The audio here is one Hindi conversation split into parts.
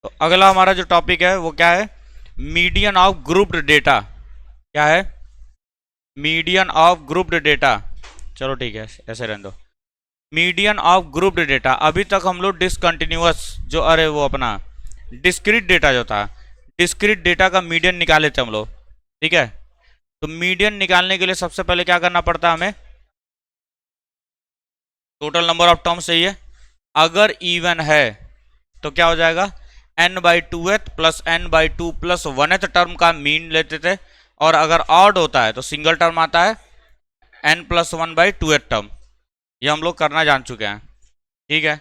तो अगला हमारा जो टॉपिक है वो क्या है, मीडियन ऑफ ग्रुप्ड डेटा। क्या है, मीडियन ऑफ ग्रुप्ड डेटा। चलो ठीक है, ऐसे रहने दो। Median of grouped data. अभी तक हम लोग डिसकंटिन्यूअस जो, अरे वो अपना डिस्क्रीट डेटा जो था, डिस्क्रीट डेटा का मीडियन निकाले थे हम लोग। ठीक है, तो मीडियन निकालने के लिए सबसे पहले क्या करना पड़ता है हमें, टोटल नंबर ऑफ टर्म्स चाहिए। अगर इवन है तो क्या हो जाएगा, n बाई टू एथ plus N by two plus one एथ टर्म का मीन लेते थे। और अगर ऑड होता है तो सिंगल टर्म आता है n plus one by two th term. ये हम लोग करना जान चुके हैं। ठीक है,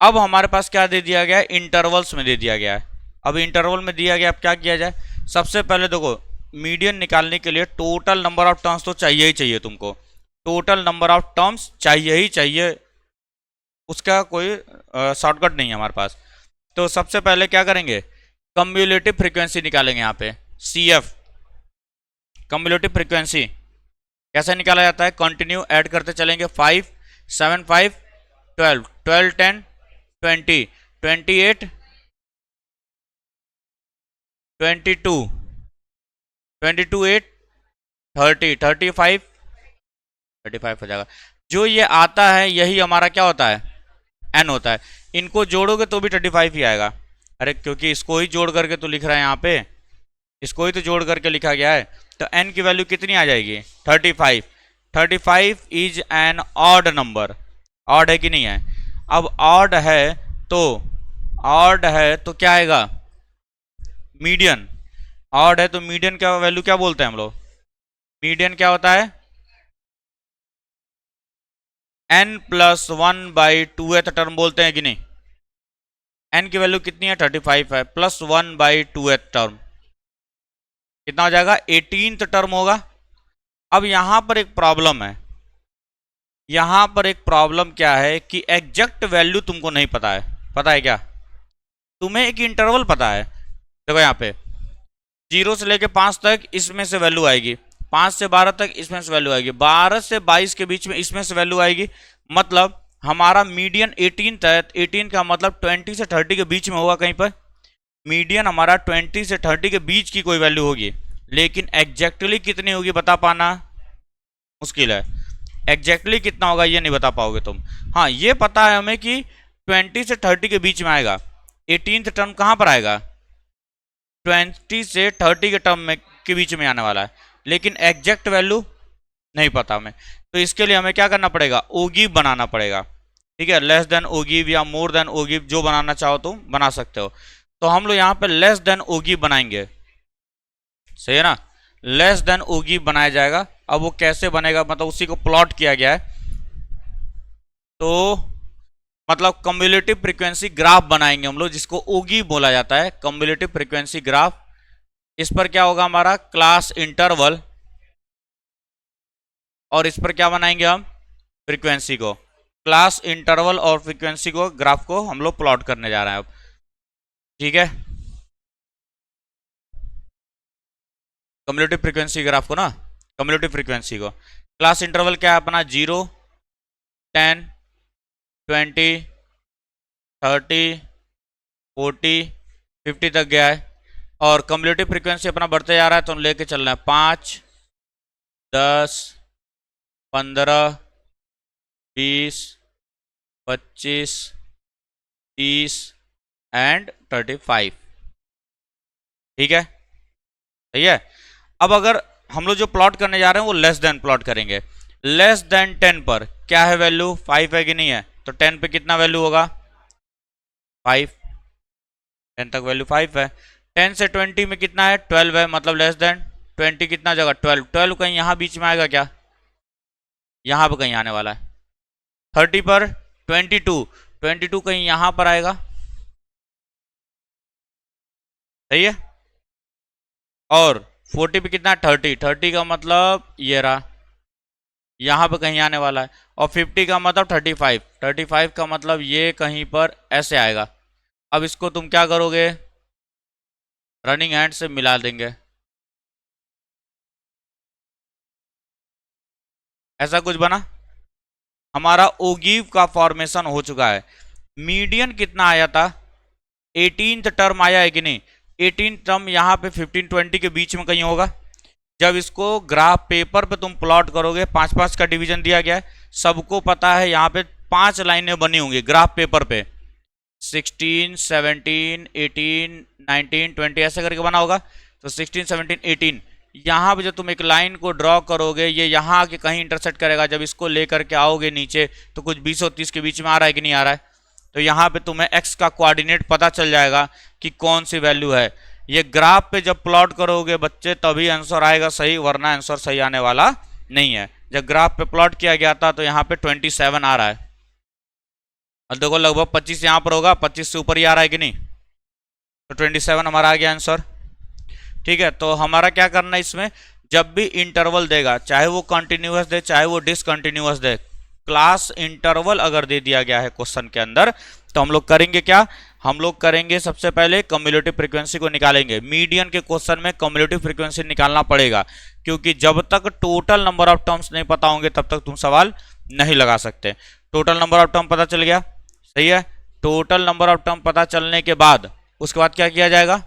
अब हमारे पास क्या दे दिया गया है, इंटरवल्स में दे दिया गया है। अब इंटरवल में दिया गया, अब क्या किया जाए, सबसे पहले देखो मीडियन निकालने के लिए टोटल नंबर ऑफ टर्म्स तो चाहिए ही चाहिए तुमको। टोटल नंबर ऑफ टर्म्स चाहिए ही चाहिए, उसका कोई शॉर्टकट नहीं है हमारे पास। तो सबसे पहले क्या करेंगे, कम्युलेटिव फ्रीक्वेंसी निकालेंगे। यहाँ पे सी एफ, कम्युलेटिव फ्रीक्वेंसी कैसे निकाला जाता है, कंटिन्यू ऐड करते चलेंगे। 5 7 5 12 12 10 20 28 22 22 8 30 35 35 हो जाएगा। जो ये आता है यही हमारा क्या होता है, एन होता है। इनको जोड़ोगे तो भी 35 ही आएगा। अरे क्योंकि इसको ही जोड़ करके तो लिख रहा है यहाँ पे, इसको ही तो जोड़ करके लिखा गया है। तो n की वैल्यू कितनी आ जाएगी, 35। 35 is an odd number. Odd है कि नहीं है, अब ऑड है तो, ऑड है तो क्या आएगा, मीडियन। ऑड है तो मीडियन का वैल्यू क्या बोलते हैं हम लोग, मीडियन क्या होता है, n plus one by two th term बोलते हैं कि नहीं। n की वैल्यू कितनी है, 35 है, plus one by two th term कितना हो जाएगा, 18th टर्म होगा। अब यहां पर एक प्रॉब्लम है, यहां पर एक प्रॉब्लम क्या है कि एग्जैक्ट वैल्यू तुमको नहीं पता है। पता है क्या, तुम्हें एक इंटरवल पता है। देखो यहाँ पे 0 से लेके 5 तक इसमें से वैल्यू आएगी, 5 से 12 तक इसमें से वैल्यू आएगी, 12 से 22 के बीच में इसमें से वैल्यू आएगी। मतलब हमारा मीडियन 18 है, 18 का मतलब 20 से 30 के बीच में होगा कहीं पर। मीडियन हमारा 20 से 30 के बीच की कोई वैल्यू होगी, लेकिन एग्जैक्टली कितनी होगी बता पाना मुश्किल है। एग्जैक्टली कितना होगा ये नहीं बता पाओगे तुम। हाँ ये पता है हमें कि 20 से 30 के बीच में आएगा। 18th टर्म कहाँ पर आएगा, 20 से 30 के टर्म में के बीच में आने वाला है, लेकिन एग्जैक्ट वैल्यू नहीं पता हमें। तो इसके लिए हमें क्या करना पड़ेगा, ओगिव बनाना पड़ेगा। ठीक है, लेस देन ओगिव या मोर देन ओगिव, जो बनाना चाहो तुम बना सकते हो। तो हम लोग यहाँ पे लेस देन ओगिव बनाएंगे, सही है ना, लेस देन ओगिव बनाया जाएगा। अब वो कैसे बनेगा, मतलब उसी को प्लॉट किया गया है। तो मतलब कम्युलेटिव फ्रीक्वेंसी ग्राफ बनाएंगे हम लोग, जिसको ओगी बोला जाता है, कम्युलेटिव फ्रीक्वेंसी ग्राफ। इस पर क्या होगा हमारा क्लास इंटरवल, और इस पर क्या बनाएंगे हम, फ्रीक्वेंसी को। क्लास इंटरवल और फ्रीक्वेंसी को, ग्राफ को हम लोग प्लॉट करने जा रहे हैं अब। ठीक है, कम्युलेटिव फ्रीक्वेंसी ग्राफ को ना, कम्युलेटिव फ्रीक्वेंसी को। क्लास इंटरवल क्या है अपना, 0 10 20 30 40 50 तक गया है। और कम्युलेटिव फ्रीक्वेंसी अपना बढ़ते जा रहा है, तो हम लेके चल रहे हैं 5 10 15 20 25 30 एंड 35। ठीक है, सही है। अब अगर हम लोग जो प्लॉट करने जा रहे हैं वो लेस देन प्लॉट करेंगे। लेस देन 10 पर क्या है वैल्यू, 5 है कि नहीं है, तो 10 पे कितना वैल्यू होगा, 5। 10 तक वैल्यू 5 है। 10 से 20 में कितना है, 12 है, मतलब लेस देन 20 कितना जगह 12। 12 कहीं यहाँ बीच में आएगा क्या, यहाँ पर कहीं आने वाला है। 30 पर 22, 22 कहीं यहाँ पर आएगा, सही है। और 40 पे कितना, 30, 30 का मतलब ये रहा, यहाँ पे कहीं आने वाला है। और 50 का मतलब 35, 35 का मतलब ये कहीं पर ऐसे आएगा। अब इसको तुम क्या करोगे, रनिंग हैंड से मिला देंगे, ऐसा कुछ बना। हमारा ओगिव का फॉर्मेशन हो चुका है। मीडियन कितना आया था, 18th टर्म आया है कि नहीं, 18th टर्म यहाँ पे 15-20 के बीच में कहीं होगा। जब इसको ग्राफ पेपर पे तुम प्लॉट करोगे, 5-5 का डिवीजन दिया गया है, सबको पता है यहाँ पे 5 लाइनें बनी होंगी ग्राफ पेपर पे, 16, 17, 18, 19, 20 ऐसे करके बना होगा। तो 16, 17, 18 यहाँ पे जब तुम एक लाइन को ड्रॉ करोगे, ये यहाँ आके कहीं इंटरसेक्ट करेगा। जब इसको लेकर के आओगे नीचे तो कुछ 20 और 30 के बीच में आ रहा है कि नहीं आ रहा है, तो यहाँ पे तुम्हें x का कोऑर्डिनेट पता चल जाएगा कि कौन सी वैल्यू है। ये ग्राफ पे जब प्लॉट करोगे बच्चे तभी आंसर आएगा सही, वरना आंसर सही आने वाला नहीं है। जब ग्राफ पे प्लॉट किया गया था तो यहाँ पे 27 आ रहा है, और देखो लगभग 25 यहाँ पर होगा, 25 से ऊपर ही आ रहा है कि नहीं, तो 27 हमारा आ गया आंसर। ठीक है, तो हमारा क्या करना है इसमें, जब भी इंटरवल देगा, चाहे वो कंटिन्यूअस दे चाहे वो डिसकंटिन्यूअस दे, क्लास इंटरवल अगर दे दिया गया है क्वेश्चन के अंदर, तो हम लोग करेंगे क्या, हम लोग करेंगे सबसे पहले कम्युलेटिव फ्रीक्वेंसी को निकालेंगे। मीडियन के क्वेश्चन में कम्युलेटिव फ्रीक्वेंसी निकालना पड़ेगा, क्योंकि जब तक टोटल नंबर ऑफ टर्म्स नहीं पता होंगे तब तक तुम सवाल नहीं लगा सकते। टोटल नंबर ऑफ टर्म पता चल गया, सही है। टोटल नंबर ऑफ टर्म पता चलने के बाद उसके बाद क्या किया जाएगा,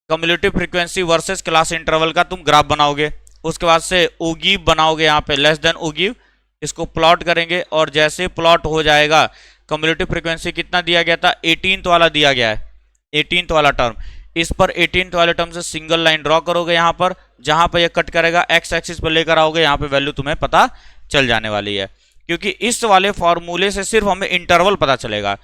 cumulative frequency versus class interval का तुम ग्राफ बनाओगे। उसके बाद से ओगिव बनाओगे, यहाँ पे लेस देन ओगिव, इसको प्लॉट करेंगे, और जैसे प्लॉट हो जाएगा, कम्युलेटिव फ्रीक्वेंसी कितना दिया गया था, 18th वाला दिया गया है, 18th वाला टर्म, इस पर 18th वाले टर्म से सिंगल लाइन ड्रॉ करोगे यहाँ पर, जहां पर ये कट करेगा एक्स एक्सिस पर लेकर आओगे, यहाँ पे वैल्यू तुम्हें पता चल जाने वाली है। क्योंकि इस वाले फॉर्मूले से सिर्फ हमें इंटरवल पता चलेगा।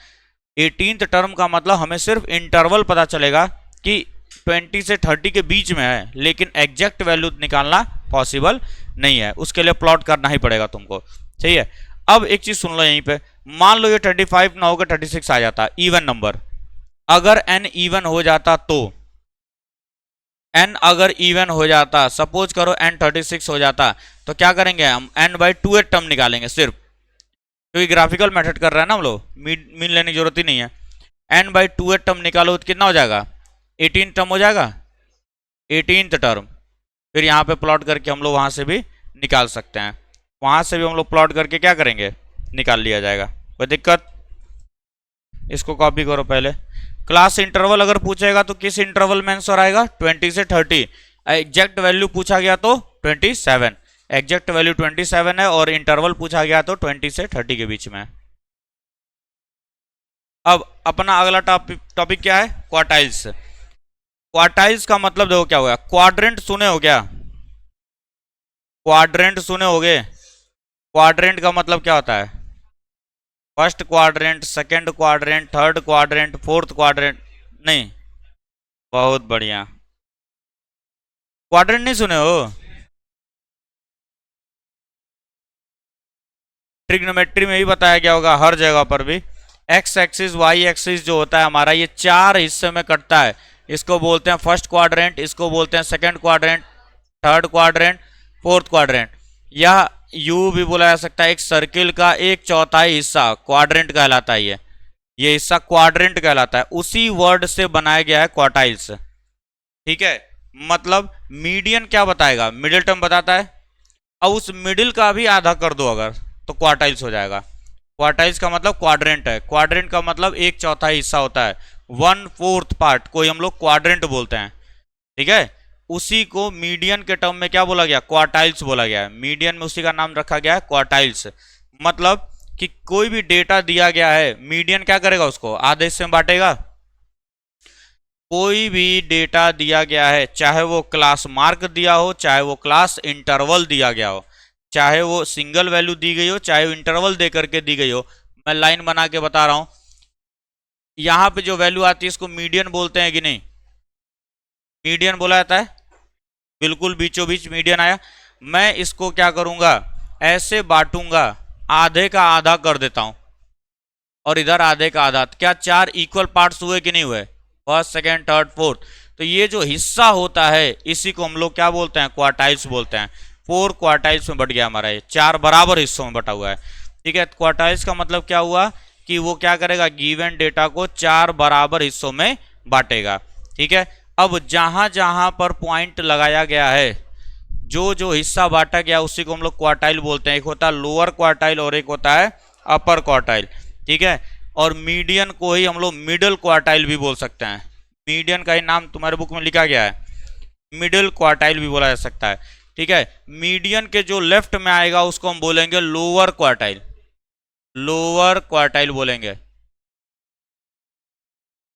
18th टर्म का मतलब हमें सिर्फ इंटरवल पता चलेगा कि 20 से 30 के बीच में है, लेकिन एग्जैक्ट वैल्यू निकालना पॉसिबल नहीं है, उसके लिए प्लॉट करना ही पड़ेगा तुमको, सही है। अब एक चीज सुन लो यहीं पे, मान लो ये 35 ना होकर 36 आ जाता, इवन नंबर, अगर n इवन हो जाता तो, n अगर इवन हो जाता, सपोज करो n 36 हो जाता, तो क्या करेंगे हम, n/2 टर्म निकालेंगे सिर्फ, क्योंकि ग्राफिकल मेथड कर रहे हैं ना हम लोग, मीन लेने की जरूरत ही नहीं है। n/2 टर्म निकालो तो कितना हो जाएगा, 18 टर्म हो जाएगा, 18th टर्म। फिर यहाँ पे प्लॉट करके हम लोग वहां से भी निकाल सकते हैं, वहां से भी हम लोग प्लॉट करके क्या करेंगे, निकाल लिया जाएगा, कोई दिक्कत। इसको कॉपी करो पहले। क्लास इंटरवल अगर पूछेगा तो किस इंटरवल में आंसर आएगा, 20 से 30। एग्जैक्ट वैल्यू पूछा गया तो 27, एग्जैक्ट वैल्यू 27 है, और इंटरवल पूछा गया तो 20 से 30 के बीच में। अब अपना अगला टॉपिक क्या है, क्वार्टाइल्स। क्वार्टाइल्स का मतलब देखो क्या होगा, क्वाड्रेंट सुने हो क्या, क्वाड्रेंट सुने होगे। क्वाड्रेंट का मतलब क्या होता है, first quadrant, second quadrant, third quadrant, fourth quadrant, नहीं, बहुत बढ़िया, क्वाड्रेंट नहीं सुने हो। ट्रिग्नोमेट्री में भी बताया गया होगा, हर जगह पर भी। एक्स एक्सिस वाई एक्सिस जो होता है हमारा, ये 4 हिस्से में कटता है। इसको बोलते हैं फर्स्ट क्वाड्रेंट, इसको बोलते हैं second quadrant, third quadrant, fourth quadrant, या यू भी बोला जा सकता है, एक सर्किल का 1/4 हिस्सा क्वाड्रेंट कहलाता है। ये हिस्सा क्वाड्रेंट कहलाता है, उसी वर्ड से बनाया गया है क्वार्टाइल्स, ठीक है। मतलब मीडियन क्या बताएगा, मिडिल टर्म बताता है, अब उस मिडिल का भी आधा कर दो अगर, तो क्वार्टाइल्स हो जाएगा। क्वार्टाइल्स का मतलब क्वाड्रेंट है, क्वाड्रेंट का मतलब 1/4 हिस्सा होता है, 1/4 पार्ट को हम लोग क्वाड्रेंट बोलते हैं, ठीक है। उसी को मीडियन के टर्म में क्या बोला गया, क्वार्टाइल्स बोला गया है। मीडियन में उसी का नाम रखा गया है क्वार्टाइल्स। मतलब कि कोई भी डेटा दिया गया है, मीडियन क्या करेगा, उसको आधे हिस्से में बांटेगा। कोई भी डेटा दिया गया है, चाहे वो क्लास मार्क दिया हो, चाहे वो क्लास इंटरवल दिया गया हो, चाहे वो सिंगल वैल्यू दी गई हो, चाहे वो इंटरवल दे करके दी गई हो, मैं लाइन बना के बता रहा हूं। यहां पे जो वैल्यू आती है इसको मीडियन बोलते हैं कि नहीं, मीडियन बोला जाता है, बिल्कुल बीचों बीच मीडियन आया। मैं इसको क्या करूंगा, ऐसे बांटूंगा, आधे का आधा कर देता हूं, और इधर आधे का आधा, क्या 4 इक्वल पार्ट्स हुए कि नहीं हुए, फर्स्ट सेकेंड थर्ड फोर्थ। तो ये जो हिस्सा होता है इसी को हम लोग क्या बोलते हैं, क्वार्टाइल्स बोलते हैं। 4 क्वार्टाइल्स में बट गया हमारा, ये 4 बराबर हिस्सों में बटा हुआ है, ठीक है। क्वार्टाइल्स का मतलब क्या हुआ कि वो क्या करेगा, गिवन डेटा को 4 बराबर हिस्सों में बांटेगा, ठीक है। अब जहां जहां पर पॉइंट लगाया गया है, जो जो हिस्सा बांटा गया उसी को हम लोग क्वार्टाइल बोलते हैं। एक होता है लोअर क्वार्टाइल और एक होता है अपर क्वार्टाइल, ठीक है। और मीडियन को ही हम लोग मिडिल क्वार्टाइल भी बोल सकते हैं। मीडियन का ही नाम तुम्हारे बुक में लिखा गया है, मिडिल क्वार्टाइल भी बोला जा सकता है। ठीक है, मीडियन के जो लेफ्ट में आएगा उसको हम बोलेंगे लोअर क्वार्टाइल, लोअर क्वार्टाइल बोलेंगे।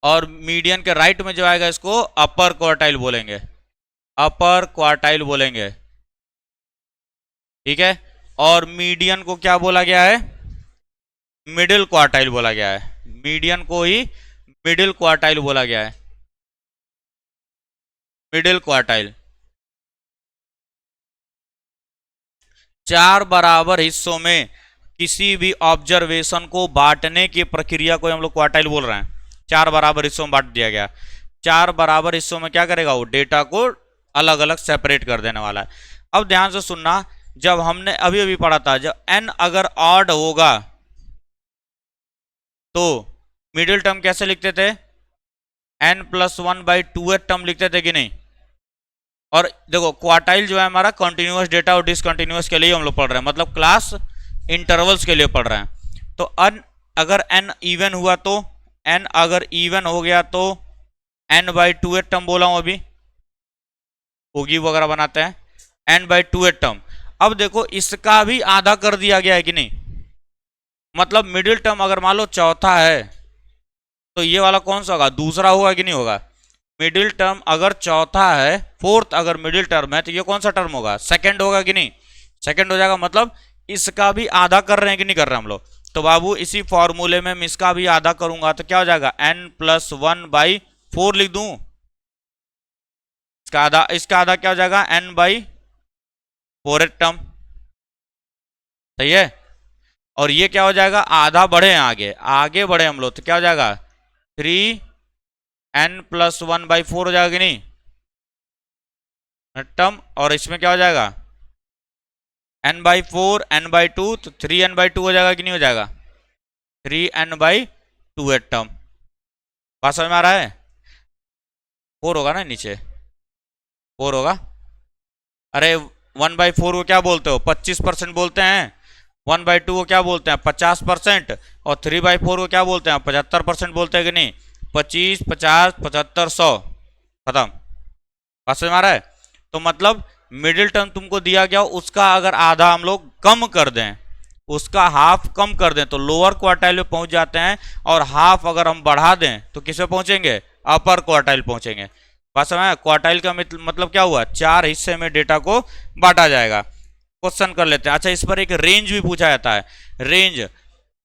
और मीडियन के राइट में जो आएगा इसको अपर क्वार्टाइल बोलेंगे, अपर क्वार्टाइल बोलेंगे। ठीक है, और मीडियन को क्या बोला गया है, मिडिल क्वार्टाइल बोला गया है, मीडियन को ही मिडिल क्वार्टाइल बोला गया है, मिडिल क्वार्टाइल। 4 बराबर हिस्सों में किसी भी ऑब्जर्वेशन को बांटने की प्रक्रिया को हम लोग क्वार्टाइल बोल रहे हैं। 4 बराबर हिस्सों में बांट दिया गया। 4 बराबर हिस्सों में क्या करेगा वो, डेटा को अलग अलग सेपरेट कर देने वाला है। अब ध्यान से सुनना, जब हमने अभी अभी पढ़ा था, जब n अगर ऑड होगा तो मिडिल टर्म कैसे लिखते थे, n+1/2 टर्म लिखते थे कि नहीं। और देखो क्वार्टाइल जो है हमारा कंटिन्यूअस डेटा और डिसकंटिन्यूअस के लिए हम लोग पढ़ रहे हैं, मतलब क्लास इंटरवल्स के लिए पढ़ रहे हैं। तो अगर n इवन हुआ तो, n अगर इवन हो गया तो n/2 टर्म बोला हूं अभी, होगी वगैरह बनाते हैं, n/2 टर्म। अब देखो इसका भी आधा कर दिया गया है कि नहीं, मतलब मिडिल टर्म अगर मान लो चौथा है तो ये वाला कौन सा होगा, दूसरा होगा कि नहीं होगा। मिडिल टर्म अगर चौथा है, फोर्थ अगर मिडिल टर्म है तो ये कौन सा टर्म होगा, सेकंड होगा कि नहीं, सेकंड हो जाएगा। मतलब इसका भी आधा कर रहे हैं कि नहीं कर रहे हैं हम लोग। तो बाबू इसी फॉर्मूले में मैं इसका भी आधा करूंगा तो क्या हो जाएगा, n+1/4 लिख दूं। इसका आधा क्या हो जाएगा, n/4 टर्म, सही है। और ये क्या हो जाएगा, आधा बढ़े हैं आगे, आगे बढ़े हम लोग तो क्या हो जाएगा, 3n+1/4 हो जाएगा कि नहीं टर्म। और इसमें क्या हो जाएगा, n/4 n/2 तो 3n/2 हो जाएगा कि नहीं हो जाएगा, 3n/2 टर्म। बात समझ में आ रहा है, 4 होगा ना नीचे, 4 होगा। अरे 1/4 को क्या बोलते हो, 25% बोलते हैं। 1/2 को क्या बोलते हैं, 50%। और 3/4 को क्या बोलते हैं, 75% बोलते हैं कि नहीं। 25, 50, 75, 100, खत्म। बात समझ में आ रहा है। तो मतलब मिडिल टर्म तुमको दिया गया, उसका अगर आधा हम लोग कम कर दें, उसका हाफ कम कर दें तो लोअर क्वार्टाइल में पहुंच जाते हैं। और हाफ अगर हम बढ़ा दें तो किस में पहुंचेंगे, अपर क्वार्टाइल पहुंचेंगे। बात समझ में, क्वार्टाइल का मतलब क्या हुआ, 4 हिस्से में डेटा को बांटा जाएगा। क्वेश्चन कर लेते हैं। अच्छा, इस पर एक रेंज भी पूछा जाता है। रेंज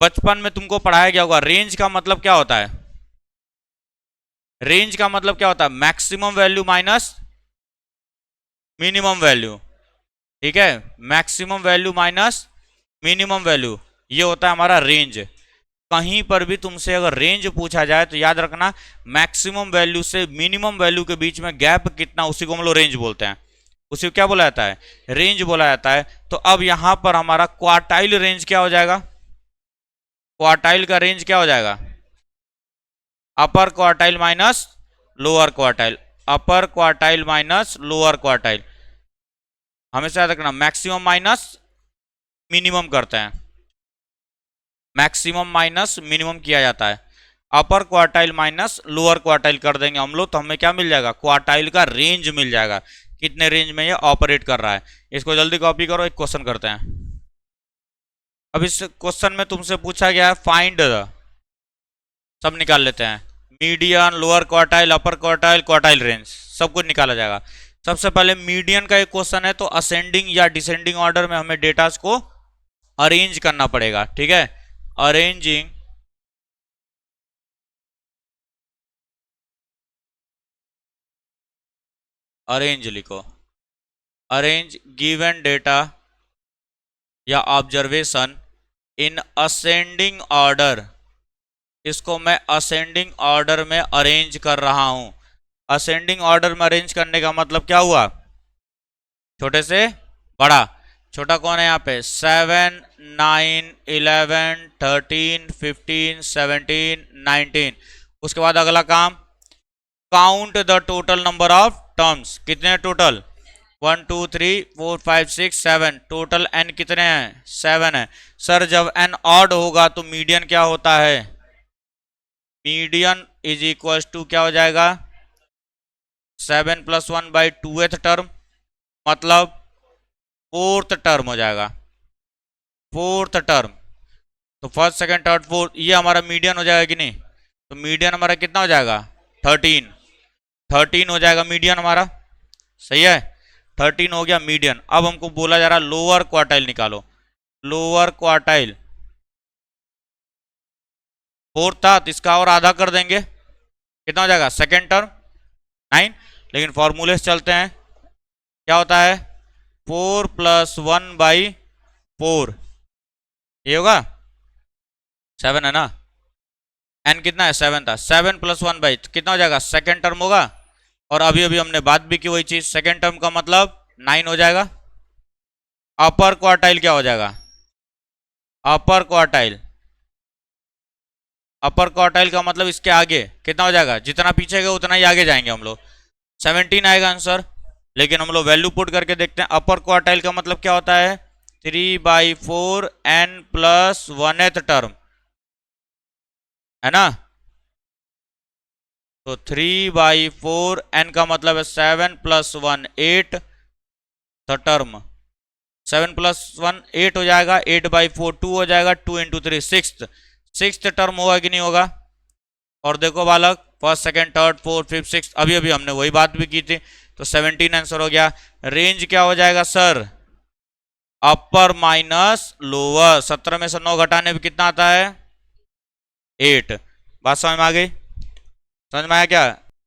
बचपन में तुमको पढ़ाया गया होगा। रेंज का मतलब क्या होता है, रेंज का मतलब क्या होता है, maximum value minus minimum value. ठीक है, maximum value minus minimum value, ये होता है हमारा रेंज। कहीं पर भी तुमसे अगर रेंज पूछा जाए तो याद रखना, मैक्सिमम वैल्यू से मिनिमम वैल्यू के बीच में गैप कितना, उसी को हम लोग रेंज बोलते हैं। उसी को क्या बोला जाता है, रेंज बोला जाता है। तो अब यहां पर हमारा क्वार्टाइल रेंज क्या हो जाएगा, क्वार्टाइल का रेंज क्या हो जाएगा, अपर क्वार्टाइल माइनस लोअर क्वार्टाइल, अपर क्वार्टाइल माइनस लोअर क्वार्टाइल। हमेशा याद रखना, मैक्सिमम माइनस मिनिमम करते हैं, मैक्सिमम माइनस मिनिमम किया जाता है। अपर क्वार्टाइल माइनस लोअर क्वार्टाइल कर देंगे हम लोग तो हमें क्या मिल जाएगा, क्वार्टाइल का रेंज मिल जाएगा, कितने रेंज में ये ऑपरेट कर रहा है। इसको जल्दी कॉपी करो, एक क्वेश्चन करते हैं। अब इस क्वेश्चन में तुमसे पूछा गया है फाइंड, सब निकाल लेते हैं, मीडियन, लोअर क्वार्टाइल, अपर क्वार्टाइल, क्वार्टाइल रेंज, सब कुछ निकाला जाएगा। सबसे पहले मीडियन का एक क्वेश्चन है, तो असेंडिंग या डिसेंडिंग ऑर्डर में हमें डेटास को अरेंज करना पड़ेगा। ठीक है, अरेंजिंग अरेंज लिखो, अरेंज गिवन डेटा या ऑब्जर्वेशन इन असेंडिंग ऑर्डर, इसको मैं असेंडिंग ऑर्डर में अरेंज कर रहा हूं। असेंडिंग ऑर्डर में अरेंज करने का मतलब क्या हुआ, छोटे से बड़ा। छोटा कौन है यहाँ पे, 7, 9, 11, 13, 15, 17, 19। उसके बाद अगला काम, count the total number of terms, कितने टोटल, 1, 2, 3, 4, 5, 6, 7, टोटल n कितने हैं, 7 है। सर जब n ऑड होगा तो मीडियन क्या होता है, मीडियन इज इक्वल टू क्या हो जाएगा 7 + 1/2th टर्म, मतलब फोर्थ टर्म हो जाएगा, फोर्थ टर्म। तो फर्स्ट सेकंड थर्ड फोर्थ ये हमारा मीडियन हो जाएगा कि नहीं, तो मीडियन हमारा कितना हो जाएगा 13, 13 हो जाएगा मीडियन हमारा, सही है 13 हो गया मीडियन। अब हमको बोला जा रहा लोअर क्वार्टाइल निकालो, लोअर क्वार्टाइल फोर्थ था तो इसका और आधा कर देंगे, कितना हो जाएगा सेकेंड टर्म 9, लेकिन फॉर्मूले से चलते हैं, क्या होता है 4 + 1/4, ये होगा 7 है ना, एन कितना है 7 था, 7 + 1 कितना हो जाएगा सेकेंड टर्म होगा, और अभी अभी हमने बात भी की वही चीज, सेकेंड टर्म का मतलब 9 हो जाएगा। अपर क्वार्टाइल क्या हो जाएगा, अपर क्वार्टाइल, अपर क्वार्टाइल का मतलब इसके आगे कितना हो जाएगा, जितना पीछे गए उतना ही आगे जाएंगे हम लोग, 17 आएगा आंसर। लेकिन हम लोग वैल्यू पुट करके देखते हैं, अपर क्वार्टाइल का मतलब क्या होता है 3/4 n + 1th टर्म, है ना, तो 3/4 n का मतलब है 7 + 1 8 द टर्म, 7 + 1 8 हो जाएगा, 8/4 2 हो जाएगा, 2 × 3 सिक्स्थ टर्म होगा कि नहीं होगा। और देखो बालक first second third fourth fifth sixth, अभी अभी हमने वही बात भी की थी, तो 17 आंसर हो गया। रेंज क्या हो जाएगा सर, अपर माइनस लोअर, 17 में से 9 घटाने में कितना आता है 8। बात समझ में आ गई, समझ में आया क्या,